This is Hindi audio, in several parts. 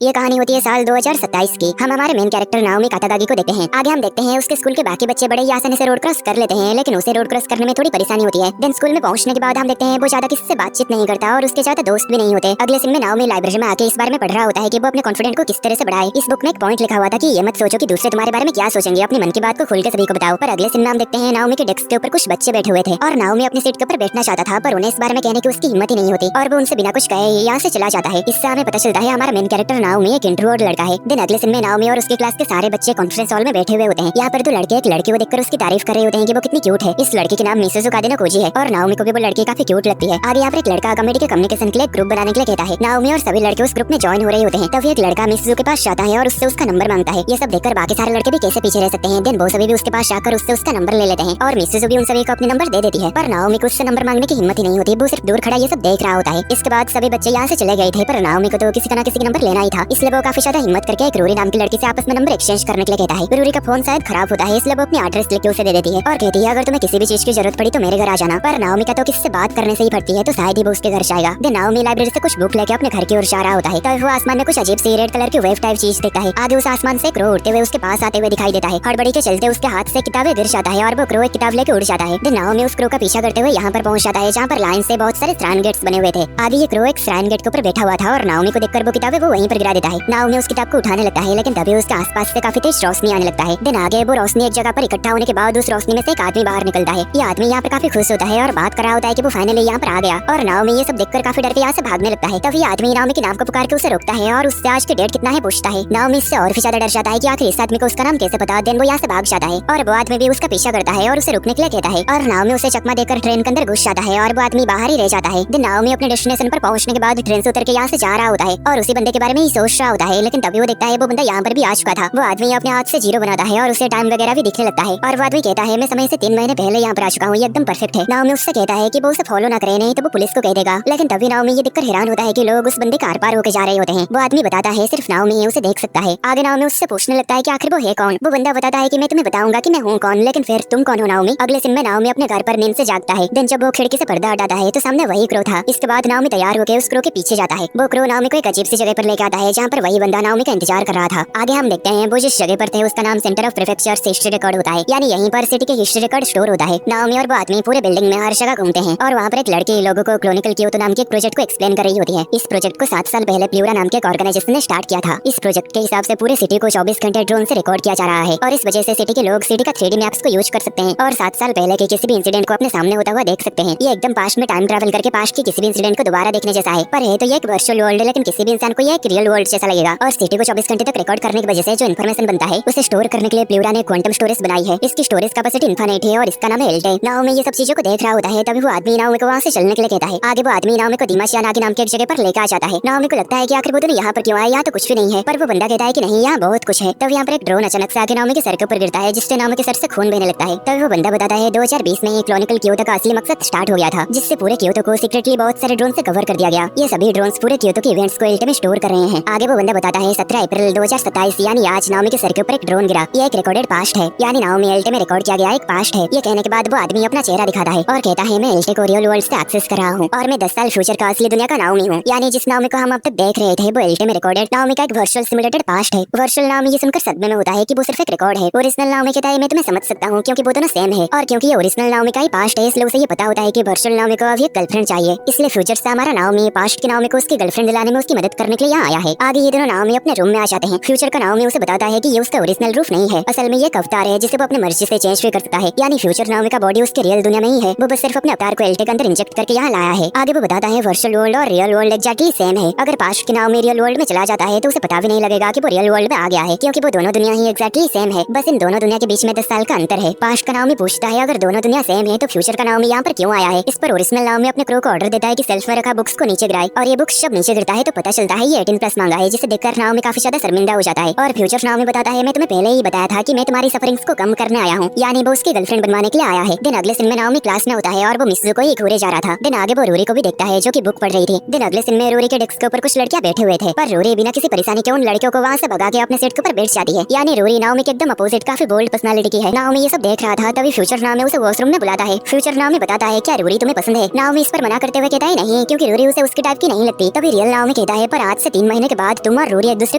ये कहानी होती है साल 2027 की। हम हमारे मेन कैरेक्टर नाओमी कातादागी को देखते हैं। आगे हम देखते हैं उसके स्कूल के बाकी बच्चे बड़े ही आसानी से रोड क्रॉस कर लेते हैं, लेकिन उसे रोड क्रॉस करने में थोड़ी परेशानी होती है। देन स्कूल में पहुंचने के बाद हम देखते हैं वो ज्यादा किसी से बातचीत नहीं करता और उसके ज्यादा दोस्त भी नहीं होते। अगले सीन में नाओमी लाइब्रेरी में आके इस बारे में पढ़ रहा होता है कि वो अपने कॉन्फिडेंस को किस तरह से बढ़ाए। इस बुक में एक पॉइंट लिखा हुआ था कि ये मत सोचो कि दूसरे तुम्हारे बारे में क्या सोचेंगे, अपने मन की बात को खुल के सभी को बताओ। पर अगले सीन में हम देखते हैं नाओमी के डेस्क के ऊपर कुछ बच्चे बैठे हुए थे और नाओमी अपनी सीट के ऊपर बैठना चाहता था, पर उन्हें इस बारे में कहने की उसकी हिम्मत ही नहीं होती और वो उनसे बिना कुछ कहे यहाँ से चला जाता है। इससे हमें पता चलता है हमारा मेन कैरेक्टर नाओमी एक इंट्रोवर्ट लड़का है। दिन अगले सीन में नाओमी और उसकी क्लास के सारे बच्चे कॉन्फ्रेंस हॉल में बैठे हुए होते हैं। यहाँ पर दो लड़के एक लड़की को देखकर उसकी तारीफ कर रहे होते हैं कि वो कितनी क्यूट है। इस लड़की के नाम मिसेज़ु कादेनो कोजी है और नाओमी को भी वो लड़की काफी क्यूट लगती है। आगे यहाँ पर एक लड़का कमेटी के कम्युनिकेशन के लिए ग्रुप बनाने के लिए कहता है। नाओमी और सभी लड़के उस ग्रुप में ज्वाइन हो रहे होते हैं। तभी एक लड़का मिसेज़ु के पास जाता है और उससे उसका नंबर मांगता है। ये सब देखकर बाकी सारे लड़के भी कैसे पीछे रह सकते हैं। दिन वो सभी भी उसके पास जाकर उससे उसका नंबर ले लेते हैं और मिसेज़ु भी उन सभी को अपने नंबर दे देती है, पर नाओमी को उससे नंबर मांगने की हिम्मत ही नहीं होती। वो सिर्फ दूर खड़ा ये सब देख रहा होता है। इसके बाद सभी बच्चे यहाँ से चले गए थे, पर नाओमी को तो किसी का किसी का नंबर लेना ही था, इसलिए वो काफी ज्यादा हिम्मत करके एक रूरी नाम की लड़की से आपस में नंबर एक्सचेंज करने के लिए कहता है। रूरी का फोन शायद खराब होता है, इसलिए वो अपनी एड्रेस लिख के उसे दे देती है और कहती है अगर तुम्हें किसी भी चीज की जरूरत पड़ी तो मेरे घर आ जाना। पर नाओमी का तो किससे बात करने से ही पड़ती है, तो शायद ही वो उसके घर जाएगा। देन नाओमी लाइब्रेरी से कुछ बुक लेके अपने घर की ओर जा रहा होता है, तब वो आसमान में कुछ अजीब सी रेड कलर की वेव टाइप चीज देखता है। आगे उस आसमान से क्रो उड़ते हुए उसके पास आते हुए दिखाई देता है। हड़बड़ी के चलते उसके हाथ से किताबें गिर जाता है और वो क्रो एक किताब लेके उड़ जाता है। देन नाओमी उस क्रो का पीछा करते हुए यहाँ पर पहुंच जाता है जहाँ पर लाइन से बहुत सारे श्राइन गेट्स बने हुए थे। आगे ये क्रो एक श्राइन गेट के ऊपर बैठा हुआ था और नाओमी को देखकर वो किताबें वो वहीं पर गिरा देता है। नाओमी उस किताब को उठाने लगता है, लेकिन तभी उसके आसपास से काफी तेज रोशनी आने लगता है। दिन आगे वो रोशनी एक जगह पर इकट्ठा होने के बाद उस रोशनी में से एक आदमी बाहर निकलता है। ये आदमी यहाँ पे काफी खुश होता है और बात कर रहा होता है कि वो फाइनली यहाँ पर आ गया और नाओमी ये सब देखकर काफी डर के यहाँ से भागने लगता है। तभी आदमी नाओमी के नाम को पुकार के उसे रोकता है और उससे आज की डेट कितना है पूछता है। नाओमी इससे और भी ज्यादा डर जाता है कि आखिर इस आदमी को उसका नाम कैसे पता। देन वो यहाँ से भाग जाता है और वो आदमी भी उसका पीछा करता है और उसे रुकने के लिए कहता है और नाओमी उसे चकमा देकर ट्रेन के अंदर घुस जाता है और वो आदमी बाहर ही रह जाता है। देन नाओमी अपने डेस्टिनेशन पर पहुंचने के बाद ट्रेन से उतर के यहाँ से जा रहा होता है और उसी बंदे के बारे में ही सोच रहा होता है, लेकिन तभी वो देखता है वो बंदा यहाँ पर भी आ चुका था। वो आदमी अपने हाथ से जीरो बनाता है और उसे टाइम वगैरह भी दिखने लगता है और वो आदमी कहता है मैं समय से 3 महीने पहले यहाँ पर आ चुका हूँ, ये एकदम परफेक्ट है। नाओमी उससे कहता है कि वो उसे फॉलो ना करे, नहीं तो वो पुलिस को कह देगा। लेकिन तभी नाओमी ये देखकर हैरान होता है कि लोग उस बंदे के आर पार होकर जा रहे होते हैं। वो आदमी बताता है सिर्फ नाओमी है उसे देख सकता है। आगे नाओमी उससे पूछने लगता है कि आखिर वो है कौन। वो बंदा बताता है कि मैं तुम्हें बताऊंगा कि मैं हूँ कौन, लेकिन फिर तुम कौन हो नाओमी। अगले सीन में नाओमी अपने घर पर नींद से जागता है। दिन जब वो खिड़की से पर्दा हटाता है तो सामने वही क्रो था। इसके बाद नाओमी तैयार होकर उस क्रो के पीछे जाता है। वो क्रो नाओमी को एक अजीब सी जगह पर लेकर आता है जहाँ पर वही बंदा नाओमी का इंतजार कर रहा था। आगे हम देखते हैं वो जिस जगह पर थे उसका नाम centre of prefecture history record होता है, यानी यहीं पर सिटी के हिस्ट्री रिकॉर्ड स्टोर होता है। नाओमी और वो आदमी पूरे बिल्डिंग में हर जगह घूमते हैं और वहाँ पर एक लड़की लोगों को क्रोनिकल क्योतो नाम के एक प्रोजेक्ट को एक्सप्लेन कर रही होती है। इस प्रोजेक्ट को 7 साल पहले प्लूरा नाम के एक ऑर्गेनाइजेशन ने स्टार्ट किया था। इस प्रोजेक्ट के हिसाब से पूरे सिटी को 24 घंटे ड्रोन से रिकॉर्ड किया जा रहा है और इस वजह से सिटी के लोग सिटी का 3D मैप्स को यूज कर सकते हैं और 7 साल पहले के किसी भी इंसिडेंट को अपने सामने होता हुआ देख सकते हैं। ये एकदम पास्ट में टाइम ट्रैवल करके पास्ट के किसी भी इंसिडेंट को दोबारा देखने जैसा है, पर है तो ये एक वर्चुअल वर्ल्ड, लेकिन किसी भी इंसान को ये एक रियल वर्ल्ड जैसा लगेगा। और सिटी को 24 घंटे तक रिकॉर्ड करने की वजह से जो इन्फॉर्मेशन बनता है उसे स्टोर करने के लिए प्लूरा ने क्वांटम स्टोरेज बनाई है। इसकी स्टोरेज कैपेसिटी इनफिनिट है और इसका नाम है एल्टे। नाओमी ये सब चीजों को देख रहा होता है, तभी वो आदमी नाओमी को वहाँ से चलने के लिए कहता है। आगे वो आदमी नाओमी को दिमाशियानागी नाम की एक जगह पर लेकर आ जाता है। नाओमी को लगता है कि आखिर वो दोनों यहाँ पर क्यों आए, यहाँ तो कुछ भी नहीं है, पर वो बंदा कहता है कि नहीं यहाँ बहुत कुछ है। तब यहाँ पर एक ड्रोन अचानक से आके नाओमी के सर के ऊपर गिरता है, जिससे नाओमी के सर से खून बहने लगता है। तभी वो बंदा बताता है 2020 में ही क्रोनिकल क्योतो का असली मकसद स्टार्ट हो गया था, जिससे पूरे क्योतो को सीक्रेटली बहुत सारे ड्रोन से कवर कर दिया गया। ये सभी ड्रोन्स पूरे क्योतो के इवेंट्स को एल्टे में स्टोर कर रहे हैं। आगे वो बंदा बताता है 17 अप्रैल 2027 यानी आज नाओमी के सर के ऊपर एक ड्रोन गिरा। ये एक रिकॉर्डेड पास्ट है, यानी नाओमी एल्टे में रिकॉर्ड किया गया एक पास्ट है। ये कहने के बाद वो आदमी अपना चेहरा दिखाता है और कहता है मैं एल्टे को रियल वर्ल्ड से एक्सेस कर रहा हूँ और मैं 10 साल फ्यूचर का असली दुनिया का नाओमी हूँ, यानी जिस नाओमी को हम अब तक देख रहे थे वो एल्टे में रिकॉर्डेड नाओमी का एक वर्चुअल सिमुलेटेड पास्ट है। वर्चुअल नाओमी ये सुनकर सदमे में होता है कि वो सिर्फ एक रिकॉर्ड है। ओरिजिनल नाओमी कहता है मैं तुम्हें समझ सकता हूँ क्योंकि वो दोनों सेम है और क्योंकि ये ओरिजिनल नाओमी का ही पास्ट है, इसलिए उसे ये पता होता है कि वर्चुअल नाओमी को अब एक गर्लफ्रेंड चाहिए, इसलिए फ्यूचर से हमारा नाओमी पास्ट की नाओमी को उसकी गर्लफ्रेंड दिलाने में उसकी मदद करने के लिए यहाँ आया है। आगे ये दोनों नाओमी अपने रूम में आ जाते हैं। फ्यूचर का नाओमी उसे बताता है कि ये उसका ओरिजिनल रूप नहीं है, असल में ये एक अवतार है जिसे वो अपनी मर्जी से चेंज भी कर सकता है, यानी फ्यूचर नाओमी का बॉडी उसके रियल दुनिया में ही है, वो बस सिर्फ अपने अवतार को एल्टे के अंदर इंजेक्ट करके यहाँ लाया है। आगे वो बताता है वर्चुअल वर्ल्ड और रियल वर्ल्ड एक्जैक्टली सेम है। अगर पास्ट की नाओमी रियल वर्ल्ड में चला जाता है तो उसे पता भी नहीं लगेगा कि वो रियल वर्ल्ड में आ गया है, क्योंकि वो दोनों दुनिया ही एक्जैक्टली सेम है, बस इन दोनों दुनिया के बीच में 10 साल का अंतर है। पास्ट का नाओमी पूछता है अगर दोनों दुनिया सेम है तो फ्यूचर का नाओमी यहाँ पर क्यों आया है। इस पर ओरिजिनल नाओमी अपने क्रू को ऑर्डर देता है कि सेल्फ में रखा बुक्स को नीचे गिराए और ये बुक्स जब नीचे गिरता है तो पता चलता है ये 18+ मांगा है, जिसे देखकर नाओमी काफी ज्यादा शर्मिंदा हो जाता है। और फ्यूचर नाओमी बताता है मैं तुम्हें पहले ही बताया था कि मैं तुम्हारी सफरिंग्स को कम करने आया हूँ, यानी वो उसकी गर्लफ्रेंड बनवाने के लिए आया है। दिन अगले सीन में नाओमी क्लास में होता है और वो मिसेज़ु को ही घूरे जा रहा था। दिन आगे वो रूरी को भी देखता है जो कि बुक पढ़ रही थी। दिन अगले सीन में रूरी के डेस्क के ऊपर कुछ लड़कियां बैठे हुए थे, पर रूरी बिना किसी परेशानी के उन लड़कियों को वहाँ से भगा के अपने सीट के ऊपर बैठ जाती है, यानी रूरी नाओमी के एकदम अपोजिट काफी बोल्ड पर्सनालिटी की है। नाओमी ये सब देख रहा था, तभी फ्यूचर नाओमी उसे वॉशरूम में बुलाता है। फ्यूचर नाओमी बताता है क्या रूरी तुम्हें पसंद है। नाओमी इस पर मना करते हुए कहता है नहीं, क्योंकि रूरी उसे उसके टाइप की नहीं लगती। तभी रियल नाओमी कहता है पर आज से 3 महीने मिलने के बाद तुम और रूरी एक दूसरे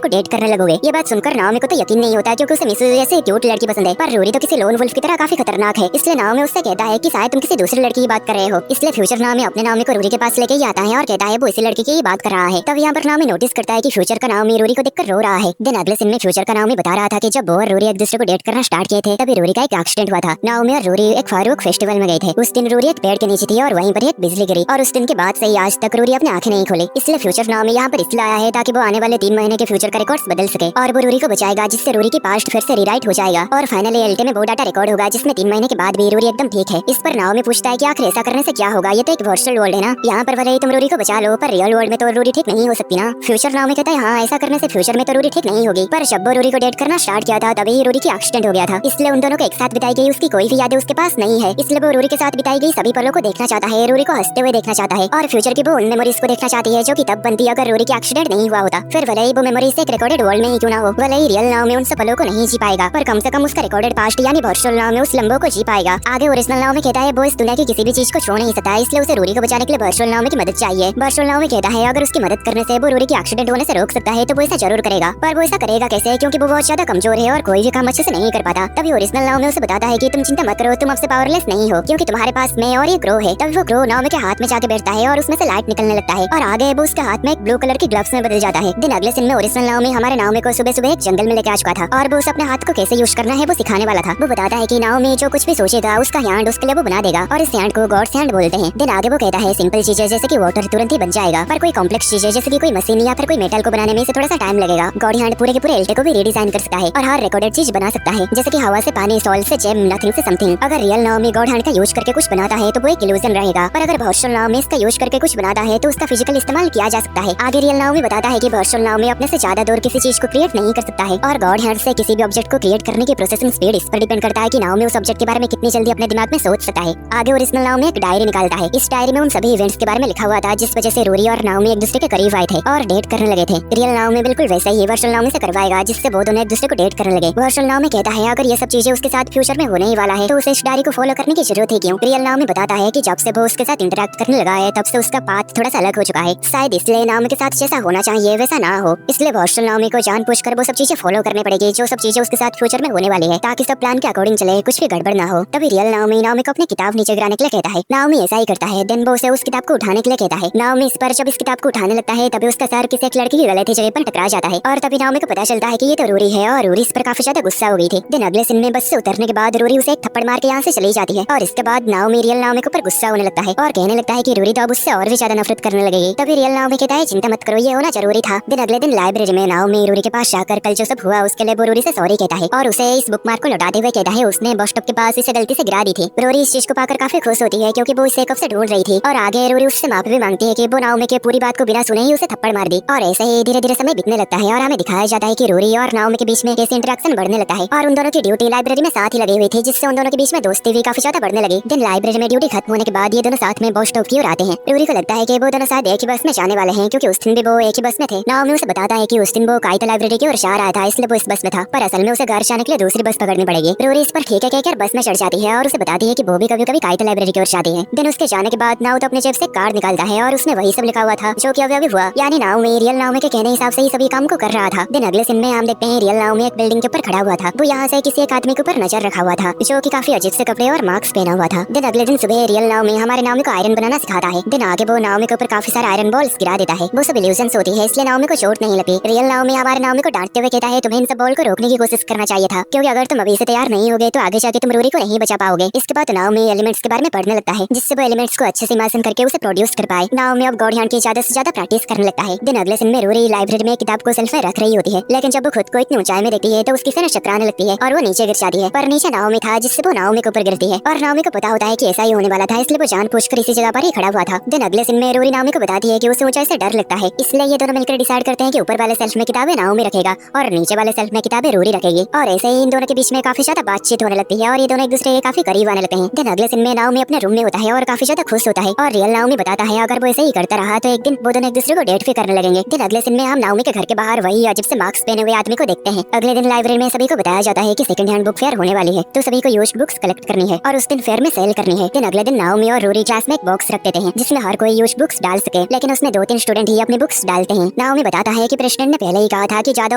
को डेट करने लगोगे। ये बात सुनकर नाओमी को तो यकीन नहीं होता क्योंकि उसे मिसू जैसे क्यूट लड़की पसंद है, पर रूरी तो किसी लोन वुल्फ की तरह काफी खतरनाक है। इसलिए नाओमी उससे कहता है कि शायद तुम किसी दूसरी लड़की की बात कर रहे हो। इसलिए फ्यूचर नाओमी अपने नाओमी को रूरी के पास लेके आता है और कहता है वो इसी लड़की की बात कर रहा है। तब यहाँ पर नाओमी नोटिस करता है कि फ्यूचर का नाओमी रूरी को देखकर रो रहा है। दिन अगले सीन में फ्यूचर का नाओमी बता रहा था कि जब वो और रूरी एक दूसरे को डेट करना स्टार्ट किए थे तभी रूरी का एक एक्सीडेंट हुआ था। नाओमी और रूरी एक फायरवर्क फेस्टिवल में गए थे। उस दिन रूरी एक पेड़ के नीचे थी और वहीं पर एक बिजली गिरी और उस दिन के बाद से ही आज तक रूरी अपनी आंखें नहीं खोली। इसलिए फ्यूचर नाओमी यहाँ पर इसलिए आया है ताकि वो आने वाले 3 महीने के फ्यूचर का रिकॉर्ड्स बदल सके और वो रूरी को बचाएगा, जिससे रूरी की पास्ट फिर से रीराइट हो जाएगा और फाइनली एल्टे में वो डाटा रिकॉर्ड होगा जिसमें 3 महीने के बाद भी रूरी एकदम ठीक है। इस पर नाओमी पूछता है कि आखिर ऐसा करने से क्या होगा, ये तो एक वर्चुअल वर्ल्ड है ना, यहाँ पर भले ही तुम रूरी को बचा लो पर रियल वर्ल्ड में तो रूरी ठीक नहीं हो सकती ना। फ्यूचर नाओमी कहता है हाँ ऐसा करने से फ्यूचर में तो रूरी ठीक नहीं होगी, पर जब वो रूरी को डेट करना स्टार्ट किया था तभी रूरी की एक्सीडेंट हो गया था। इसलिए उन दोनों को एक साथ बिताई गई उसकी कोई भी यादें उसके पास नहीं है। इसलिए वो रूरी के साथ बिताई गई सभी पलों को देखना चाहता है, रूरी को हंसते हुए देखना चाहता है और फ्यूचर की वो उन मेमोरीज को देखना चाहती है जो कि तब बनती अगर रूरी की एक्सीडेंट नहीं हुआ होता। फिर भले ही वो मेमोरीज एक रिकॉर्डेड वर्ल्ड में ही क्यों ना हो, भले ही रियल नाओमी उन सब पलों को नहीं जी पाएगा पर कम से कम उसका रिकॉर्डेड पास्ट यानी वर्चुअल नाओमी उस लम्बों को जी पाएगा। आगे ओरिजिनल नाओमी कहता है वो इस दुनिया की किसी भी चीज को छोड़ नहीं सकता है, इसलिए उसे रूरी को बचाने के लिए वर्चुअल नाओमी की मदद चाहिए। वर्चुअल नाओमी कहता है अगर उसकी मदद करने से वो रूरी की एक्सीडेंट होने से रोक सकता है तो वो ऐसा जरूर करेगा, पर वो ऐसा करेगा कैसे क्योंकि वो बहुत ज्यादा कमजोर है और कोई भी काम अच्छे से नहीं कर पाता। तभी ओरिजिनल नाओमी उसे बताता है कि तुम चिंता मत करो, तुम अब से पावरलेस नहीं हो क्योंकि तुम्हारे पास मैं और ये ग्रो है। तभी वो ग्रो नाओमी के हाथ में जाके बैठता है और उसमें से लाइट निकलने लगता है और आगे वो उसके हाथ में एक ब्लू कलर की ग्लव्स में बदल जाता है। दिन अगले सीन में ओरिजिनल नाओमी हमारे नाओमी को सुबह सुबह एक जंगल में लेके आ चुका था और वो उसे अपने हाथ को कैसे यूज करना है वो सिखाने वाला था। वो बताता है कि नाओमी जो कुछ भी सोचेगा उसका हैंड उसके लिए वो बना देगा और इस हैंड को गॉड्स हैंड बोलते हैं। दिन आगे वो कहता है सिंपल चीजें जैसे कि वाटर तुरंत ही बन जाएगा, पर कोई कॉम्प्लेक्स चीजें जैसे कि कोई मशीन या फिर कोई मेटल को बनाने में से थोड़ा सा टाइम लगेगा। गॉड हैंड पूरे के पूरे एल्टे को भी रीडिजाइन कर सकता है और हर रिकॉर्डेड चीज बना सकता है जैसे कि हवा से पानी, सॉल्ट से जेम, नथिंग से समथिंग। अगर रियल नाओमी गॉड हैंड का यूज करके कुछ बनाता है तो वो एक इल्यूजन रहेगा, पर अगर वर्चुअल नाओमी इसका यूज करके कुछ बनाता है तो उसका फिजिकल इस्तेमाल किया जा सकता है। आगे रियल नाओमी बताता है कि वर्चुअल नाओमी अपने से ज्यादा दूर किसी चीज को क्रिएट नहीं कर सकता है और गॉड हैंड से किसी भी ऑब्जेक्ट को क्रिएट करने की प्रोसेसिंग स्पीड इस पर डिपेंड करता है कि नाओमी उस ऑब्जेक्ट के बारे में कितनी जल्दी अपने दिमाग में सोच सकता है। आगे ओरिजिनल नाओमी एक डायरी निकालता है। इस डायरी में उन सभी इवेंट्स के बारे में लिखा हुआ था जिस वजह से रूरी और नाओमी एक दूसरे के करीब आए थे और डेट करने लगे थे। रियल नाओमी बिल्कुल वैसे ही वर्चुअल नाओमी से करवाएगा जिससे वो दोनों एक दूसरे को डेट करने लगे। वर्चुअल नाओमी कहता है अगर ये सब चीजें उसके साथ फ्यूचर में होने ही वाला है तो उसे इस डायरी को फॉलो करने की जरूरत है क्यों। रियल नाओमी बताता है कि जब से वो उसके साथ इंटरेक्ट करने लगा है तब से उसका पाथ थोड़ा सा अलग हो चुका है, शायद इसलिए नाओमी के साथ जैसा होना चाहिए वैसा ना हो। इसलिए वर्चुअल नाओमी को जानबूझकर वो सब चीजें फॉलो करनी पड़ेगी जो सब चीजें उसके साथ फ्यूचर में होने वाली है ताकि सब प्लान के अकॉर्डिंग चले, कुछ भी गड़बड़ ना हो। तभी रियल नाओमी को अपनी किताब नीचे गिराने के लिए कहता है। नाओमी ऐसा ही करता है। देन वो उसे उस किताब को उठाने के लिए कहता है। नाओमी इस पर जब इस किताब को उठाने लगता है तभी उसका सर किसी एक लड़की की गलत जगह पर टकरा जाता है और तभी नाओमी को पता चलता है कि ये तो रूरी है और रूरी इस पर काफी ज्यादा गुस्सा हो गई थी। दिन अगले सीन में बस से उतरने के बाद रूरी उसे एक थप्पड़ मार के यहाँ से चली जाती है और इसके बाद नाओमी रियल नाओमी के ऊपर गुस्सा होने लगता है और कहने लगता है कि रूरी तो अब उससे और भी ज्यादा नफरत करने लगेगी। तभी रियल नाओमी कहता है चिंता मत करो, ये होना जरूरी था। दिन अगले दिन लाइब्रेरी में नाओमी रूरी के पास जाकर कल जो सब हुआ उसके लिए वो रूरी से सॉरी कहता है और उसे इस बुकमार्क को लौटाते हुए कहता है उसने बस स्टॉप के पास इसे गलती से गिरा दी थी। रूरी इस चीज को पाकर काफी खुश होती है क्योंकि वो इसे कब से ढूंढ रही थी और आगे रूरी उससे माफी भी मांगती है कि वो नाओमी के पूरी बात को बिना सुने ही उसे थप्पड़ मार दी। और ऐसे ही धीरे धीरे समय बीतने लगता है और हमें दिखाया जाता है कि रूरी और नाओमी के बीच में कैसे इंटरेक्शन बढ़ने लगता है और उन दोनों की ड्यूटी लाइब्रेरी में साथ ही लगी हुई थी जिससे उन दोनों के बीच में दोस्ती भी काफी ज्यादा बढ़ने लगी। दिन लाइब्रेरी में ड्यूटी खत्म होने के बाद ये दोनों साथ में बस स्टॉप की ओर आते हैं। रूरी को लगता है कि वो दोनों साथ एक ही बस में जाने वाले हैं क्योंकि उस दिन भी वो एक ही बस में थे। नाओमी उसे बताता है कि उस दिन वो काइतो लाइब्रेरी की ओर जा रहा था इसलिए वो इस बस में था, पर असल में उसे घर जाने के लिए दूसरी बस पकड़नी पड़ेगी। रूरी इस पर ठीक है कहकर बस में चढ़ जाती है और उसे बताती है कि वो भी कभी कभी काइतो लाइब्रेरी की ओर जाती है। दिन उसके जाने के बाद नाओ तो अपने जेब से कार्ड निकालता है और उसमें वही सब लिखा हुआ था जो कि अभी हुआ, यानी नाओमी रियल नाओमी के कहने हिसाब से ही सभी काम को कर रहा था। दिन अगले सीन में हम देखते हैं रियल नाओमी एक बिल्डिंग के ऊपर खड़ा हुआ था। वो यहाँ से किसी एक आदमी के ऊपर नजर रखा हुआ था जो कि काफी अजीब से कपड़े और मास्क पहना हुआ था। दिन अगले दिन सुबह रियल नाओमी हमारे नाओमी को आयरन बनाना सिखाता है। दिन आगे वो नाओमी के ऊपर काफी सारे आयरन बॉल्स गिरा देता है। वो सब इल्यूजन्स होती है इसलिए नाओमी को चोट नहीं लगती। रियल नाओमी हमारे नाओमी को डांटते हुए कहता है तुम्हें इन सब बॉल को रोकने की कोशिश करना चाहिए था क्योंकि अगर तुम अभी से तैयार नहीं होगे तो आगे जाके तुम रूरी को नहीं बचा पाओगे। इसके बाद नाओमी एलिमेंट्स के बारे में पढ़ने लगता है जिससे वो एलिमेंट्स को अच्छे से इमेजिन करके उसे प्रोड्यूस कर पाए। नाओमी अब गॉड हैंड की ज्यादा से ज्यादा प्रैक्टिस करने लगता है। दिन अगले दिन में रूरी लाइब्रेरी में किताब को सेल्फ में रख रही होती है लेकिन जब वो खुद को इतनी ऊंचाई में देखती है तो उसकी फिर चकराने लगती है और वो नीचे गिर जाती है, पर नीचे नाओमी था जिससे वो नाओमी के ऊपर गिरती है और नाओमी को पता होता है कि ऐसा ही होने वाला था इसलिए वो जानबूझकर इसी जगह पर ही खड़ा हुआ था। दिन अगले दिन में रूरी नाओमी को बताती है कि उसे ऊंचाई से डर लगता है इसलिए ये दोनों मिलकर डिसाइड करते हैं कि ऊपर वाले सेल्फ में किताबें नाओमी रखेगा और नीचे वाले सेल्फ में किताबें रूरी रखेगी और ऐसे ही इन दोनों के बीच में काफी ज्यादा बातचीत होने लगती है और ये दोनों एक दूसरे के काफी करीब आने लगते हैं। दिन अगले दिन में नाओमी अपने रूम में होता है और काफी ज्यादा खुश होता है और रियल नाओमी बताता है अगर वो ऐसे ही करता रहा तो एक दिन वो दोनों एक दूसरे को डेट भी करने लगेंगे। दिन अगले दिन में हम नाओमी के घर के बाहर वही अजीब से मास्क पहने हुए आदमी को देखते हैं। अगले दिन लाइब्रेरी में सभी को बताया जाता है कि सेकंड हैंड बुक फेयर होने वाली है तो सभी को यूज्ड बुक्स कलेक्ट करनी है और उस दिन फेयर में सेल करनी है। दिन अगले दिन नाओमी और रूरी क्लास में एक बॉक्स रख देते हैं जिसमें हर कोई यूज्ड बुक्स डाल सके, लेकिन उसमें 2-3 स्टूडेंट ही अपनी बुक्स डालते हैं। नाओमी बताता है कि प्रेसिडेंट ने पहले ही कहा था कि ज्यादा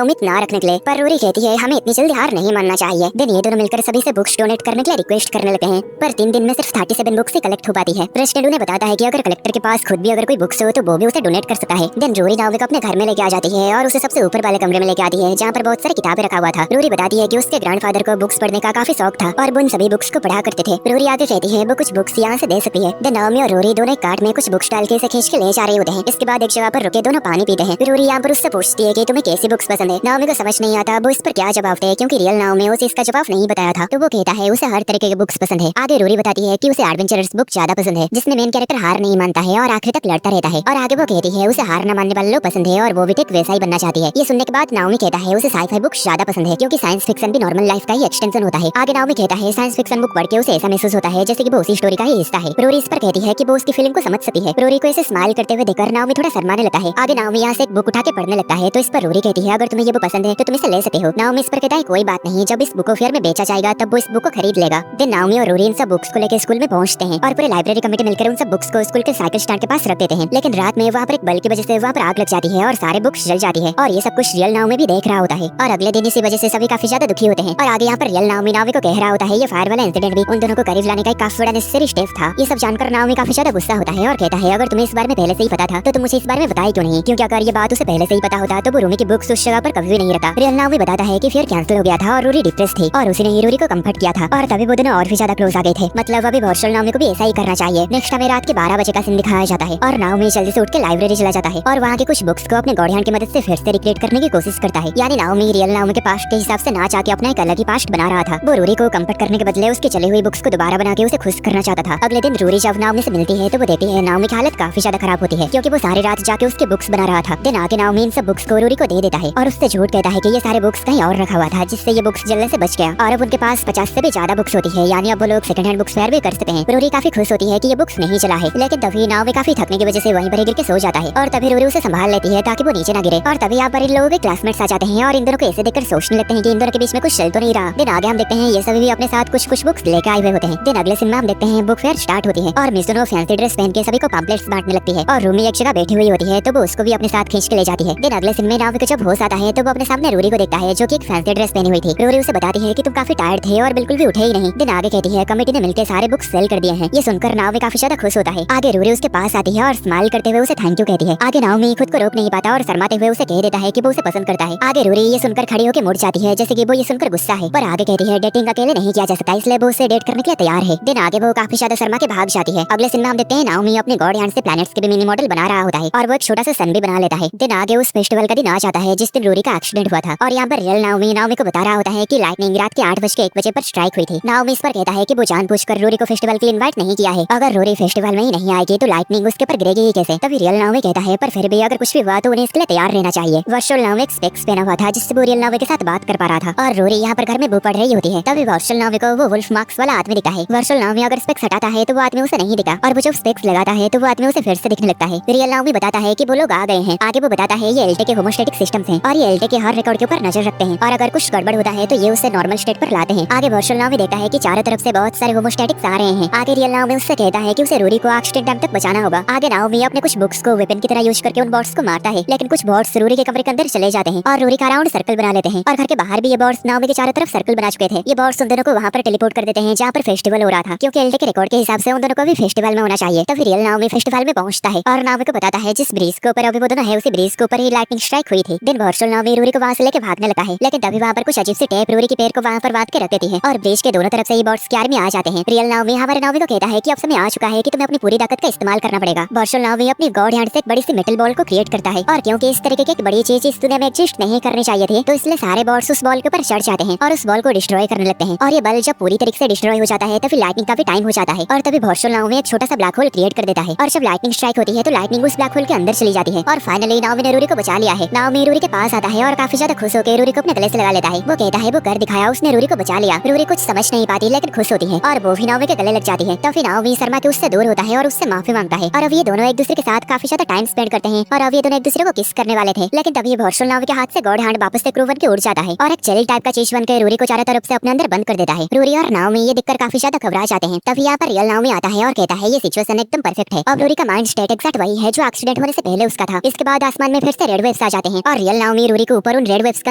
उम्मीद ना रखने के लिए, पर रूरी कहती है हमें इतनी जल्दी हार नहीं मानना चाहिए। देन ये दोनों मिलकर सभी से बुक्स डोनेट करने के लिए रिक्वेस्ट करने लगे हैं, पर 3 दिन में सिर्फ 37 बुक्स ही कलेक्ट हो पाती है। प्रेसिडेंट उन्हें बताता है कि अगर कलेक्टर के पास खुद भी अगर कोई बुक्स हो तो वो भी उसे डोनेट कर सकता है। देन रूरी नाओमी को अपने घर में लेके आ जाती है और उसे सबसे ऊपर वाले कमरे में लेके आती है जहाँ पर बहुत सारी किताबें रखा हुआ था। रूरी बताती है कि उसके ग्रैंडफादर को बुक्स पढ़ने का काफी शौक था और वो उन सभी बुक्स को पढ़ा करते थे। रूरी आगे कहती है वो कुछ बुक्स यहाँ से दे सकती है। देन नाओमी और रूरी दोनों एक कार्ट में कुछ बुक्स डाल के इसे खींच के ले जा रहे होते हैं। इसके बाद एक जगह पर रुके दोनों पानी पीते हैं। रूरी यहाँ पर उससे पूछती है कि तुम्हें कैसी बुक्स पसंद है। नाओमी को समझ नहीं आता वो इस पर क्या जवाब दे, क्योंकि रियल नाओमी उसे इसका जवाब नहीं बताया था। तो वो कहता है उसे हर तरीके की बुक्स पसंद है। आगे रूरी बताती है कि उसे एडवेंचरस बुक ज्यादा पसंद है जिसमें मेन कैरेक्टर हार नहीं मानता है और आखिर तक लड़ता रहता है। और आगे वो कहती है उसे हार न मानने वाले लोग पसंद है और वो भी ठीक वैसा ही बनना चाहती है। ये सुनने के बाद नाओमी कहता है उसे साइफाई बुक्स ज्यादा पसंद है क्योंकि साइंस फिक्शन भी नॉर्मल लाइफ का ही एक्सटेंशन होता है। आगे नाओमी कहता है साइंस फिक्शन बुक पढ़ के उसे ऐसा महसूस होता है जैसे कि वो उसी स्टोरी का ही हिस्सा है। रूरी इस पर कहती है कि वो उसकी फीलिंग को समझ सकती है। रूरी को ऐसे स्माइल करते हुए देखकर नाओमी थोड़ा शर्माने लगता है। आगे नाओमी यहाँ से एक बुक उठा के पढ़ने लगता है तो इस पर रूरी कहती है अगर तुम्हें ये बुक पसंद है तो तुम इसे ले सकते हो। नाओमी इस पर कहता है कोई बात नहीं, जब इस बुक को फेयर में बेचा जाएगा तब वो इस बुक को खरीद लेगा। देन नाओमी और रूरी इन सब बुक्स को लेकर स्कूल में पहुंचते हैं और पूरे लाइब्रेरी कमेटी मिलकर उन सब बुक्स को स्कूल के साइकिल स्टैंड के पास रख देते हैं। लेकिन रात में वहाँ पर एक बल की वजह से वहाँ पर आग लग जाती है और सारे बुक्स जल जाती है और ये सब कुछ रियल नाओमी भी देख रहा होता है। और अगले दिन इसी वजह से सभी काफी ज्यादा दुखी होते हैं। और आगे यहाँ पर रियल नाओमी को कह रहा होता है ये फायर वाला इंसिडेंट भी उन दोनों को करीब लाने का एक काफी बड़ा नेसेसरी स्टेप था। ये सब जानकर नाओमी काफी ज्यादा गुस्सा होता है और कहता है अगर तुम्हें इस बारे में पहले से ही पता था तो तुम मुझे इस बारे में बताई क्यों नहीं, क्योंकि अगर ये बात उसे पहले से ही पता होता तो वो रूमी की बुक्स उस जगह पर कभी भी नहीं रखता। रियल नाओमी बताता है कि फिर कैंसिल हो गया था और रूरी डिप्रेस थी और उसी ने रूरी को कंफर्ट किया था और तभी वो दोनों और भी ज्यादा क्लोज आ गए थे। मतलब अभी वर्चुअल नाओमी को भी ऐसा ही करना चाहिए। नेक्स्ट हमें रात के 12 बजे का सीन दिखाया जाता है और नाओमी जल्दी से उठ के लाइब्रेरी चला जाता है और वहाँ के कुछ बुक्स को अपने गॉर्डियन की मदद से फिर से रिक्रिएट करने की कोशिश करता है। यानी नाओमी रियल नाओमी के पास्ट के हिसाब से ना चाहके अपना एक अलग ही पास्ट बना रहा था। वो रूरी को कंफर्ट करने के बदले उसकी चली हुई बुक्स को दोबारा बना के उसे खुश करना चाहता था। अगले दिन रूरी जब नाओमी से मिलती है तो वो देखती है नाओमी की हालत काफी ज्यादा खराब होती है क्योंकि वो सारी रात जाके उसके बुक्स बना रहा था। दिन आगे नाओमी इन सब बुक्स को रूरी को दे देता है और उससे झूठ कहता है कि ये सारे बुक्स कहीं और रखा हुआ था जिससे ये बुक्स जलने से बच गया और अब उनके पास 50 से भी ज्यादा बुक्स होती है। यानी अब वो लोग सेकंड हैंड बुक्स फेयर भी कर सकते हैं। रूरी काफी खुश होती है कि ये बुक्स नहीं चला है, लेकिन तभी नाओमी काफी थकने की वजह से वहीं पर गिर के सो जाता है और तभी रूरी उसे संभाल लेती है ताकि वो नीचे ना गिरे। और तभी यहाँ पर इन लोगों के क्लासमेट्स आ जाते हैं और इन दोनों को ऐसे देखकर सोचने लगते हैं कि इन दोनों के बीच में कुछ चल तो नहीं रहा। दिन आगे हम देखते हैं ये सभी भी अपने साथ कुछ बुक्स लेकर आए हुए होते हैं। दिन अगले सीन में हम देखते हैं बुक फेयर स्टार्ट होती है और मिजुनो फैंसी ड्रेस पहन के सभी को पैम्पलेट्स बांटने लगती है और रूमी एक जगह बैठी हुई होती है तो वो उसको भी अपने साथ खींच के ले जाती है। दिन अगले सीन में नाओमी को जब होश आता है तो वो अपने सामने रूरी को देखता है जो कि एक फैंसी ड्रेस पहनी हुई थी। रूरी उसे बताती है कि तुम काफी टायर्ड थे और बिल्कुल भी उठे ही नहीं। दिन आगे कहती है कमेटी ने मिलकर सारे बुक्स सेल कर दिए हैं। ये सुनकर नाओमी काफी ज्यादा खुश होता है। आगे रूरी उसके पास आती है और स्माइल करते हुए उसे थैंक यू कहती है। आगे नाओमी खुद को रोक नहीं पाता और शर्माते हुए उसे कह देता है कि वो उसे पसंद करता है। आगे रूरी ये सुनकर खड़ी होकर मुड़ जाती है जैसे कि वो ये सुनकर गुस्सा है, पर आगे कहती है डेटिंग अकेले नहीं किया जा सकता, इसलिए वो उसे डेट करने के लिए तैयार है। दिन आगे वो काफी ज्यादा शर्मा के भाग जाती है। अगले सीन में हम देखते हैं नाओमी अपने गॉड हैंड से प्लैनेट्स के भी मिनी मॉडल बना रहा होता है और वो एक छोटा सा सन भी बना लेता है। दिन आगे उस फेस्टिवल का दिन आ जाता है जिस दिन रूरी का एक्सीडेंट हुआ था और यहाँ पर रियल नाओमी को बता रहा होता है कि लाइटनिंग रात के 8:01 पर स्ट्राइक हुई थी। नाओमी इस पर कहता है कि वो जानबूझकर रूरी को फेस्टिवल के लिए इनवाइट नहीं किया है। अगर रूरी फेस्टिवल में ही नहीं आएगी तो लाइटनिंग उसके ऊपर गिरेगी ही कैसे। तभी रियल नाओमी कहता है पर फिर भी अगर कुछ भी हुआ तो उन्हें इसके लिए तैयार रहना चाहिए। वर्चुअल नाओमी एक स्पेक्स पहना हुआ था जिससे वो रियल नाओमी के साथ बात कर पा रहा था और रूरी यहाँ पर घर में बुक पढ़ रही होती है। तभी वर्चुअल नाओमी को वो वुल्फ मार्क्स वाला आदमी दिखता है। वर्चुअल नाओमी अगर स्पेक्स हटाता है तो वो आदमी उसे नहीं दिखा और वो जब स्पेक्स लगाता है तो वो आदमी उसे फिर से दिखने लगता है। रियल नाओमी बताता है कि वो लोग आ गए हैं। आगे वो बताता है ये एलटे के होमोस्टैटिक सिस्टम्स हैं और ये एलटे के हर रिकॉर्ड के ऊपर नजर रखते हैं और अगर कुछ गड़बड़ होता है तो ये उसे नॉर्मल स्टेट पर लाते हैं। आगे वर्चुअल नाओमी देखता है कि चारों तरफ से बहुत सारे होमोस्टैटिक्स आ रहे हैं। आगे रियल नाओमी उससे कहता है कि उसे रूरी को एक्सीडेंट टाइम तक बचाना होगा। आगे नाओमी अपने कुछ बुक्स को वेपन की तरह यूज करके उन बॉट्स को मारता है, लेकिन कुछ बॉट्स रूरी के कमरे के अंदर चले जाते हैं और रूरी का राउंड सर्कल बना लेते हैं और घर के बाहर भी ये बॉट्स नाओमी के चारों तरफ सर्कल बना चुके थे। ये बॉट्स उन दोनों को वहाँ पर टेलीपोर्ट कर देते हैं जहाँ पर फेस्टिवल हो रहा था, क्योंकि एलटे के रिकॉर्ड के हिसाब से उन दोनों को भी फेस्टिवल में होना चाहिए। तभी रियल नाओमी फेस्टिवल में पहुंचता है और नाओमी को बताता है जिस ब्रिज के ऊपर अभी वो दोनों है उसी ब्रिज के ऊपर ही लाइटनिंग स्ट्राइक हुई थी। दिन वर्चुअल नाओमी रूरी को वहाँ से लेके भागने लगा है, लेकिन तभी वहाँ पर कुछ अजीब सी टेप रूरी के पैर को वहाँ पर बांध के रख देती है और ब्रिज के दोनों तरफ से ही बॉट्स की आर्मी आ जाते हैं। रियल नाओमी हमारे नाओमी को कहता है कि अब समय आ चुका है कि तुम्हें अपनी पूरी ताकत का इस्तेमाल करना पड़ेगा। वर्चुअल नाओमी अपनी गॉड हैंड से एक बड़ी सी मेटल बॉल को क्रिएट करता है और क्योंकि इस तरीके की एक बड़ी चीज इस दुनिया में एग्जिस्ट नहीं करनी चाहिए थी तो इसलिए सारे बॉट्स उस बॉल के ऊपर चढ़ जाते हैं और उस बॉल को डिस्ट्रॉय करने लगते हैं। और ये बल जब पूरी तरीके से डिस्ट्रॉय हो जाता है तो फिर लाइटनिंग का भी टाइम हो जाता है और तभी वर्चुअल नाओमी एक छोटा सा ब्लैक होल क्रिएट कर देता है और जब लाइटनिंग स्ट्राइक होती है तो लाइटनिंग उस ब्लैक होल के अंदर चली जाती है और फाइनली नाओमी ने रूरी को बचा लिया है। नाओमी रूरी के पास आता है और काफी ज्यादा खुश होकर रूरी को अपने गले से लगा लेता है। वो कहता है वो कर दिखाया, उसने रूरी को बचा लिया। रूरी कुछ समझ नहीं पाती लेकिन खुश होती है और वो भी नाओमी के गले लग जाती है। तभी नाओमी शर्मा के उससे दूर होता है और उससे माफी मांगता है और अब ये दोनों एक दूसरे के साथ काफी ज्यादा टाइम स्पेंड करते हैं और अब ये दोनों एक दूसरे को किस करने वाले थे, लेकिन तभी वर्चुअल नाओमी के हाथ से गॉड हैंड वापस से क्रू बन के उड़ जाता है और एक जेली टाइप का चीज बनकर रूरी को चारों तरफ से अपने अंदर बंद कर देता है। रूरी और नाओमी ये देखकर काफी ज्यादा घबरा जाते हैं। तभी यहाँ पर रियल नाओमी आता है और कहता है ये सिचुएशन एकदम परफेक्ट है। अब रूरी का माइंड स्टेट एक्जैक्ट वही है जो एक्सीडेंट होने से पहले उसका था। इसके बाद आसमान में फिर से रेड वेव्स आ जाते हैं और रियल नाओमी रूरी को ऊपर उन रेड वेव्स के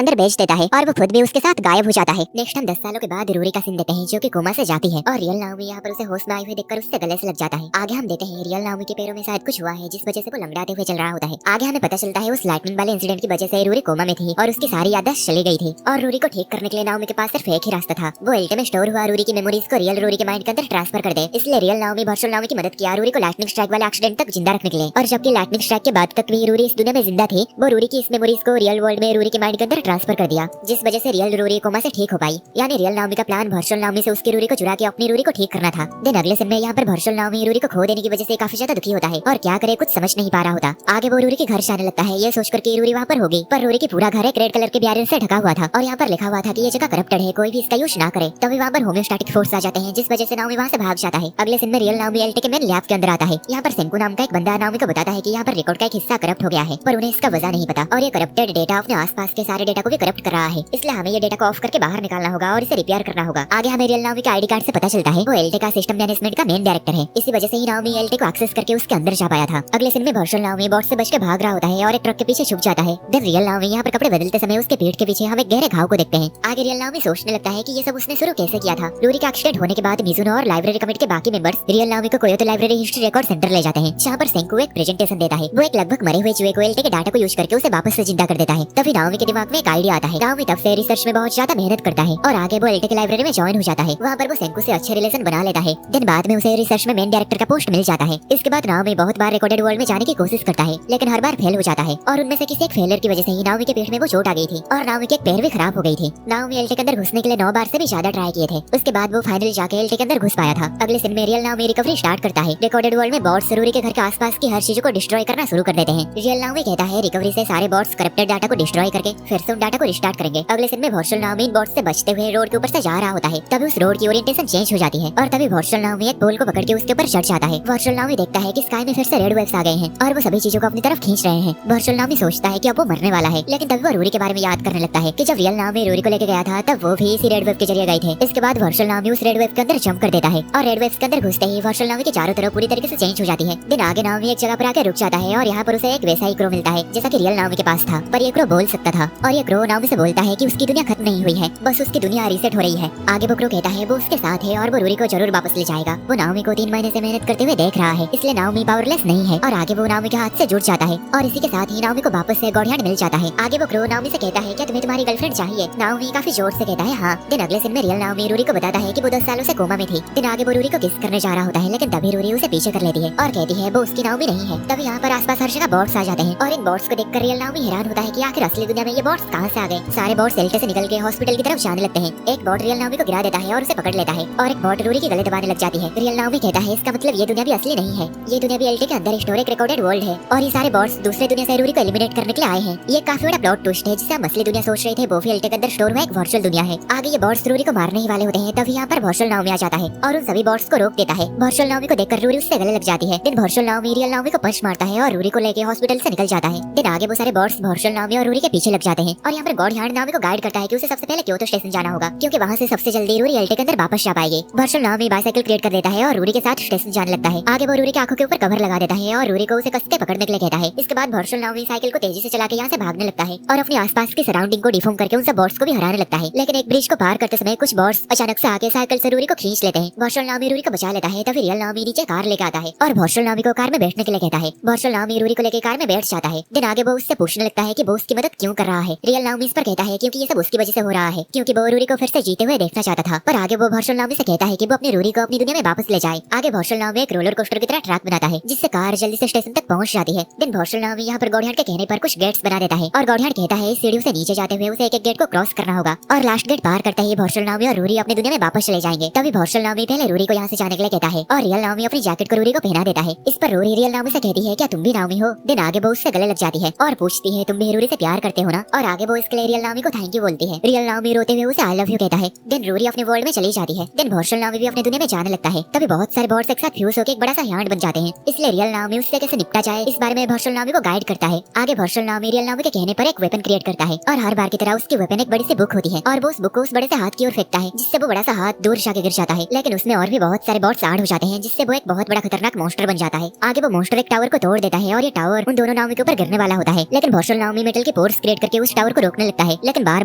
अंदर भेज देता है और वो खुद भी उसके साथ गायब हो जाता है। नेक्स्ट हम 10 सालों के बाद रूरी का सीन देते हैं जो कि कोमा से जाती है और रियल नाओमी यहाँ पर उसे होश में आए हुए देखकर उससे गले से लग जाता है। आगे हम देते हैं रियल नाओमी के पैरों में शायद कुछ हुआ है जिस वजह से वो लंगड़ाते हुए चल रहा होता है। आगे हमें पता चलता है उस लाइटनिंग वाले इंसिडेंट की वजह से रूरी कोमा में थी और उसकी सारी याददाश्त चली गई थी और रूरी को ठीक करने के लिए नाओमी के पास सिर्फ एक ही रास्ता था, वो एल्टे में स्टोर हुआ रूरी की मेमोरीज को रियल रूरी के माइंड के अंदर ट्रांसफर कर दे। इसलिए रियल नाओमी वर्चुअल नाओमी की मदद किया रूरी को लाइटनिंग स्ट्राइक वाले एक्सीडेंट तक जिंदा रखने के लिए। और जबकि लाइटनिंग स्ट्राइक के बाद तक भी रूरी इस दुनिया में जिंदा थी, वो रूरी की इस मेमोरीज को रियल वर्ल्ड में रूरी के माइंड के अंदर ट्रांसफर कर दिया, जिस वजह से रियल रूरी कोमा से ठीक हो पाई। यानी रियल नाओमी का प्लान वर्चुअल नाओमी से उसकी रूरी को चुरा के अपनी रूरी को ठीक करना था। दिन अगले सीन में यहाँ पर वर्चुअल नाओमी रूरी को खो देने की वजह से काफी ज्यादा दुखी होता है और क्या करे कुछ समझ नहीं पा रहा होता। आगे वो रूरी के घर जाने लगता है ये सोचकर कि रूरी वहाँ पर होगी, पर रूरी की पूरा घर एक रेड कलर के बैरियर से ढका हुआ था और यहाँ पर लिखा हुआ था कि ये जगह करप्टेड है, कोई भी इसका यूज ना करे। तभी वहाँ पर होम्योस्टैटिक फोर्स आ जाते हैं जिस वजह से नाओमी वहाँ से भाग जाता है। अगले सीन में रियल नाओमी एल्टे के मेन लैब के अंदर आता है। यहाँ पर सेंकू नाम का एक बंदा नाओमी को बताता है कि यहाँ पर रिकॉर्ड का एक हिस्सा करप्ट हो गया है, पर उन्हें इसका वजह नहीं पता और ये करप्टेड डेटा अपने आसपास के सारे डेटा को भी करप्ट कर रहा है, इसलिए हमें ये डेटा को ऑफ करके बाहर निकालना होगा और इसे रिपेयर करना होगा। आगे हमें रियल नाओमी के आईडी कार्ड से पता चलता है वो एल्टे का सिस्टम मैनेजमेंट का मेन डायरेक्टर है, इसी वजह से ही नाओमी एल्टे को एक्सेस करके उसके अंदर जा पाया था। अगले सीन में वर्चुअल नाओमी बॉट से बच के भाग रहा होता है और एक ट्रक के पीछे छुप जाता है। देन रियल नाओमी यहाँ पर कपड़े बदलते समय उसके पीठ के पीछे हम एक गहरे घाव को देखते हैं। आगे रियल नाओमी सोचने लगता है कि ये सब उसने शुरू कैसे किया था। रूरी का एक्सीडेंट होने के बाद मिजुनो और लाइब्रेरी कमेटी के बाकी मेंबर्स रियल नाओमी को कोयोतो लाइब्रेरी हिस्ट्री रिकॉर्ड सेंटर ले जाते हैं, जहाँ पर सेंकू एक प्रेजेंटेशन देता है। वो एक लगभग मरे हुए चूहे को एल्टे के डाटा को यूज करके उसे वापस से जिंदा कर देता है। तभी नाओमी के दिमाग में एक आइडिया आता है। नाओमी तब से रिसर्च में बहुत ज्यादा मेहनत करता है और आगे वो एल्टे के लाइब्रेरी में ज्वाइन हो जाता है। वहाँ पर वो सेंकू से अच्छे रिलेशन बना लेता है। दिन बाद में उसे रिसर्च में मेन डायरेक्टर का पोस्ट मिल जाता है। इसके बाद नाओमी बहुत बार रिकॉर्डेड वर्ल्ड में जाने की कोशिश करता है, लेकिन हर बार फेल हो जाता है और उनमें से किसी एक फेलियर की वजह से ही नाओमी के पेट में वो चोट आ गई थी और नाओमी के एक पैर भी खराब हो गई थी। नाओमी एल्टे के अंदर घुसने के लिए 9 बार से भी ज्यादा ट्राई किए थे, उसके बाद वो फाइनली जाके एल्टे के अंदर घुस पाया था। अगले सीन में रियल नाओमी रिकवरी स्टार्ट करता है। रिकॉर्डेड वर्ल्ड में बॉट्स रूरी के घर के आसपास की हर चीज को डिस्ट्रॉय करना शुरू कर देते हैं। रियल नाओमी कहता है रिकवरी से सारे बॉट्स करप्टेड डाटा को डिस्ट्रॉय करके फिर से उन डाटा को रिस्टार्ट करेंगे। अगले सीन में वर्चुअल नाओमी इन बॉट्स से बचते हुए रोड के ऊपर से जा रहा होता है। तभी उस रोड की ओरिएंटेशन चेंज हो जाती है और तभी वर्चुअल नाओमी एक पोल को पकड़ के उसके ऊपर चढ़ जाता है। वर्चुअल नाओमी देखता है कि स्काई में फिर से रेड वेव्स आ गए हैं और वो सभी चीजों को अपनी तरफ खींच रहे हैं। वर्चुअल नाओमी सोचता है कि अब वो मरने वाला है, लेकिन तभी वो रूरी के बारे में याद करने लगता है कि जब रियल नाओमी रूरी को लेके गया था तब वो भी इसी रेड वेव के जरिए गए थे। इसके बाद वर्चुअल नाओमी उस रेड वेव के अंदर जंप कर देता है और रेड वेव्स के अंदर घुसते ही वर्चुअल नाओमी के चारों तरफ पूरी तरीके से चेंज हो जाती है। दिन आगे नाओमी एक जगह पर आके रुक जाता है और यहाँ पर उसे एक वैसा ही क्रो मिलता है जैसा कि रियल नाओमी के पास था, पर ये क्रो बोल सकता था और ये क्रो नाओमी से बोलता है कि उसकी दुनिया खत्म नहीं हुई है, बस उसकी दुनिया रीसेट हो रही है। आगे वो क्रो कहता है वो उसके साथ है और वो रूरी को जरूर वापस ले जाएगा। वो नाओमी को 3 महीने से मेहनत करते हुए देख रहा है, इसलिए नाओमी पावरलेस नहीं है और आगे वो नाओमी के हाथ से जुड़ जाता है और इसी के साथ ही नाओमी को वापस से गॉड हैंड मिल जाता है। आगे वो क्रो नाओमी से कहता है क्या तुम्हें तुम्हारी गर्लफ्रेंड चाहिए? नाओमी काफी जोर से कहता है हाँ। दिन अगले सीन में रियल नाओमी रूरी को बताता है कि वो 10 सालों से कोमा में थी। दिन आगे वो रूरी को किस करने जा रहा होता है, लेकिन तभी रूरी उसे पीछे कर लेती है और कहती है वो उसकी नाओमी नहीं है। तभी यहाँ पर आसपास हर जगह बॉट्स आ जाते हैं और इन बॉट्स को देखकर रियल नाओमी हैरान होता है कि आखिर असली दुनिया में ये बॉट्स कहाँ से आ गए। सारे बॉट्स एल्टे से निकल के हॉस्पिटल की तरफ जाने लगते हैं। एक बॉट रियल नाओमी को गिरा देता है और उसे पकड़ लेता है और एक बॉट रूरी की गले दबाने लग जाती है। रियल नाओमी कहता है इसका मतलब ये दुनिया भी असली नहीं है, ये दुनिया भी एल्टे के अंदर स्टोर एक रिकॉर्डेड वर्ल्ड है और ये सारे बॉट्स दूसरे दुनिया से रूरी को एलिमिनेट करने के लिए आए हैं। ये काफी बड़ा प्लॉट ट्विस्ट है जिसे हम असली दुनिया सोच रहे थे, वो भी एल्टे के अंदर स्टोर हुआ एक वर्चुअल दुनिया है। आगे ये बॉट्स रूरी को मारने ही वाले होते हैं, तभी यहाँ पर वर्चुअल नाओमी आ जाता है और उन सभी बॉट्स को रोक देता है। वर्चुअल नाओमी को देखकर रूरी उससे गले लग जाती है। दिन वर्चुअल नाओमी रियल नाओमी को पंच मारता है और रूरी को लेके हॉस्पिटल से निकल जाता है। दिन आगे वो सारे बॉट्स वर्चुअल नाओमी और रूरी के पीछे लग जाते हैं और यहाँ पर गॉड हैंड नाओमी को गाइड करता है कि उसे सबसे पहले क्योतो स्टेशन जाना होगा, क्योंकि वहाँ से सबसे जल्दी रूरी एल्टे के अंदर वापस जा पाएगी। वर्चुअल नाओमी बाइसाइकिल क्रिएट कर देता है और रूरी के साथ स्टेशन जाने लगता है। आगे वो रूरी की आंखों के ऊपर कवर लगा देता है और रूरी को उसे कस के पकड़ने के लिए कहता है। इसके बाद वर्चुअल नाओमी साइकिल को तेजी से चला के यहाँ से भागने लगता है और अपने आसपास की सराउंडिंग को डिफॉर्म करके उन सब बॉट्स को भी हराने लगता है। लेकिन एक ब्रिज को पार करते समय कुछ बॉट्स अचानक से आके साइकिल से रूरी को खींच लेते हैं। वर्चुअल नाओमी रूरी को बचा लेता है, तभी रियल नाओमी नीचे कार लेके आता है और वर्चुअल नाओमी को कार में बैठने के लिए कहता है। वर्चुअल नाओमी रूरी को लेके कार में बैठ जाता है। दिन आगे वो उससे पूछने लगता है कि वो उसकी मदद क्यों कर रहा है। रियल नाओमी इस पर कहता है क्योंकि ये सब उसकी वजह से हो रहा है, क्योंकि वो रूरी को फिर से जीते हुए देखना चाहता था। पर आगे वो वर्चुअल नाओमी से कहता है कि वो अपनी रूरी को अपनी दुनिया में वापस ले जाए। आगे वर्चुअल नाओमी एक रोलर कोस्टर की तरह ट्रैक बनाता है जिससे कार जल्दी से स्टेशन तक पहुंच जाती है। दिन वर्चुअल नाओमी यहाँ पर गॉडहार्ड के कहने पर कुछ गेट्स बना देता है और गॉडहार्ड कहता है सीढ़ियों से नीचे जाते हुए उसे एक एक गेट को क्रॉस करना होगा और लास्ट गेट पार करते ही वर्चुअल नाओमी और रूरी अपनी दुनिया में वापस चले जाएंगे। तभी वर्चुअल नाओमी पहले रूरी को यहाँ से जाने के लिए कहता है और रियल नाओमी अपनी जैकेट को रूरी को पहना देता है। इस पर रूरी रियल नाओमी से कहती है क्या तुम भी नाओमी हो? दिन आगे वो उससे गले लग जाती है और पूछती है तुम भी रूरी से प्यार करते हो ना, और आगे वो इसके लिए रियल नाओमी को थैंक यू बोलती है। रियल नाओमी रोते हुए उसे आई लव यू कहता है। दिन रूरी अपने वर्ल्ड में चली जाती है। दिन वर्चुअल नाओमी भी अपनी दुनिया में जाने लगता है। तभी बहुत सारे बॉट्स एक साथ फ्यूज होकर एक बड़ा सा ह्यांड बन जाते हैं, इसलिए रियल नाओमी उससे कैसे निपटा जाए इस बारे में वर्चुअल नाओमी को गाइड करता है। आगे वर्चुअल नाओमी रियल नाओमी के कहने पर एक वेपन क्रिएट करता है और हर बार की तरह उसकी वेपन एक बड़ी सी बुक होती है और वो उस बुक को उस बड़े से हाथ की ओर फेंकता है जिससे वो बड़ा सा हाथ दूर जाके गिर जाता है। लेकिन उसमें और भी बहुत सारे बॉट्स ऐड हो जाते हैं जिससे वो एक बहुत बड़ा खतरनाक मॉन्स्टर बन जाता है। आगे वो मॉन्स्टर एक टावर को तोड़ देता है और ये टावर उन दोनों दोनों नाओमी के ऊपर गिरने वाला होता है, लेकिन भौशल नाओमी मेटल के पोर्स क्रिएट करके उस टावर को रोकने लगता है, लेकिन बार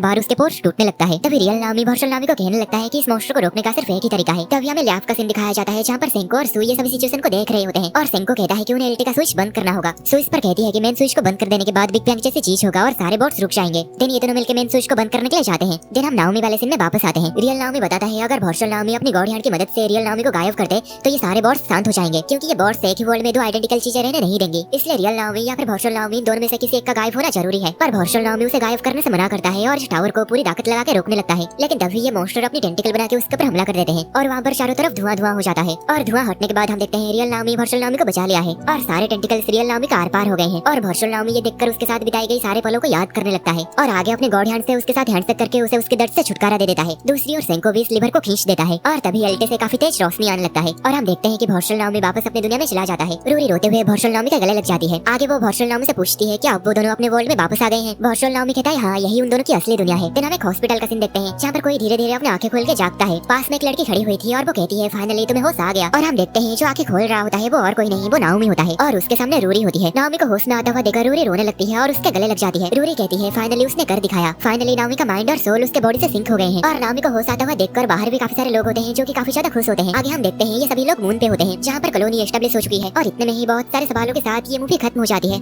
बार उसके पोर्स टूटने लगता है। तभी रियल नाओमी भौशल नाओमी को कहने लगता है कि इस मॉन्स्टर को रोकने का सिर्फ एक ही तरीका है। तभी हमें लैब का सीन दिखाया जाता है जहाँ पर सेंको और सुई ये सभी सिचुएशन को देख रहे होते हैं और सेंको कहता है कि उन्हें एलटी का स्विच बंद करना होगा। सुई इस पर कहती है कि मेन स्विच को बंद कर देने के बाद बिग बैंग जैसी चीज होगा और सारे बॉट्स रुक जाएंगे। देन ये दोनों मिलकर मेन स्विच को बंद करने के लिए जाते हैं। देन हम नाओमी वाले सीन में वापस आते हैं। रियल नाओमी बताता है अगर भौशल नाओमी अपनी गॉड हैंड की मदद से रियल नाओमी को गायब कर दे तो ये सारे बॉट्स शांत हो जाएंगे, क्योंकि ये बॉट्स एक ही वर्ल्ड में दो आइडेंटिकल चीजें रहने नहीं देंगी। इसलिए रियल नाओमी या फिर भौशल नाओमी दोनों में से किसी एक का गायब होना जरूरी है। पर भौशल नाओमी उसे गायब करने से मना करता है और इस टावर को पूरी ताकत लगा के रोकने लगता है। लेकिन तभी ये मॉन्स्टर अपनी टेंटिकल बना के उसके ऊपर हमला कर देते हैं और वहाँ पर चारों तरफ धुआं धुआं हो जाता है। और धुआं हटने के बाद हम देखते हैं रियल नाओमी भौशल नाओमी को बचा लिया है और सारे टेंटिकल्स रियल नाओमी का आर पार हो गए हैं। और भौशल नाओमी ये देखकर उसके साथ बिताई गई सारे पलों को याद करने लगता है और आगे अपने गॉड हैंड से उसके साथ हैंडशेक करके उसे उसके दर्द से छुटकारा दे देता है। दूसरी ओर सेंको भी इस लिवर को खींच देता है और तभी एल्टे से काफी तेज रोशनी आने लगता है और हम देखते हैं कि भौशल नाओमी वापस अपनी दुनिया में चला जाता है। रूरी रोते हुए भौशल नाओमी के गले लग जाती है। आगे वो भौशल नाओमी से पूछती है कि अब वो दोनों अपने वर्ल्ड में वापस आ गए हैं। भौशल नाओमी कहता है हाँ, यही उन दोनों की असली दुनिया है। फिर हम एक हॉस्पिटल का सीन देखते हैं जहाँ पर कोई धीरे धीरे अपनी आंखें खोल के जागता है। पास में एक लड़की खड़ी हुई थी और वो कहती है फाइनली तुम्हें होश आ गया। और हम देखते हैं जो आंखें खोल रहा होता है वो और कोई नहीं, वो नाओमी होता है और उसके सामने रूरी होती है। नाओमी को होश में आता हुआ देखकर रूरी रोने लगती है और उसके गले लग जाती है। रूरी कहती है फाइनली उसने कर दिखाया। फाइनली नाओमी का माइंड और सोल उसके बॉडी से सिंक हो गए हैं और नाओमी को होश आता हुआ देखकर बाहर भी काफी सारे लोग होते हैं जो कि काफी ज्यादा खुश होते हैं। आगे हम देखते हैं ये सभी लोग मून पे होते हैं जहाँ पर कॉलोनी एस्टेब्लिश हो चुकी है और इतने में ही बहुत सारे सवालों के साथ ये मूवी खत्म हो जाती है।